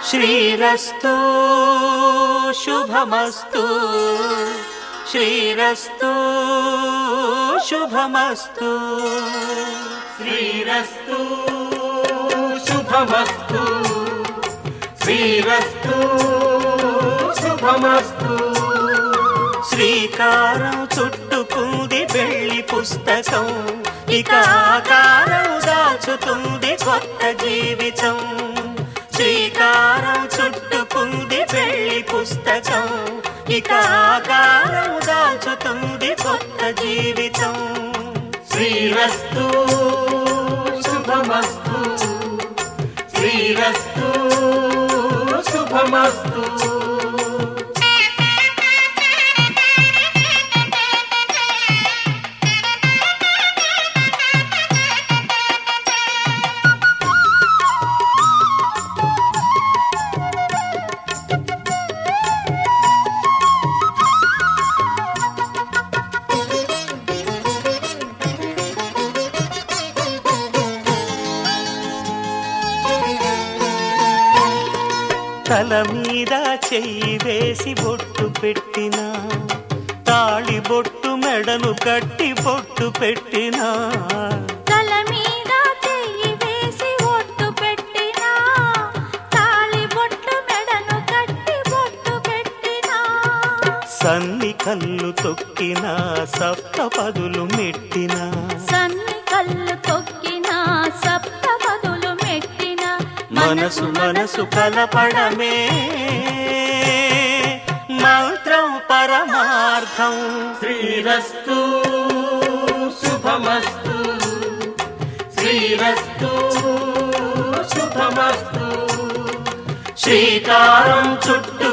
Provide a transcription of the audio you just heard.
శ్రీరస్తు శుభమస్తు శ్రీరస్తు శుభమస్తు శ్రీరస్తు శుభమస్తు శ్రీరస్తు శుభమస్తు. శ్రీకారం చుట్టుకుంది పెళ్లి పుస్తకం, ఇక ఆకారం దాచుతుంది కొత్త జీవితం. శ్రీకారం చుట్టుకుంది పెళ్లి పుస్తకం, ఇక ఆకారం దాచుతుంది కొత్త జీవితం. శ్రీరస్తు శుభమస్తు శ్రీరస్తు శుభమస్తు. తల మీద చెయ్యి వేసి బొట్టు పెట్టినా, తాళి బొట్టు మెడను కట్టి బొట్టు పెట్టినా. తల మీద చెయ్యి వేసి బొట్టు పెట్టినా, తాళి బొట్టు మెడను కట్టి బొట్టు పెట్టినా. సన్ని కళ్ళు తొక్కినా సప్తపదులు మెట్టినా, సన్ని కళ్ళు తొక్కినా సప్తపదులు మెట్టినా. మనసు మనసు కలపడమే మంత్రం పరమార్థం. శ్రీరస్తు శుభమస్తు శ్రీరస్తు శుభమస్తు. శ్రీకారం చుట్టు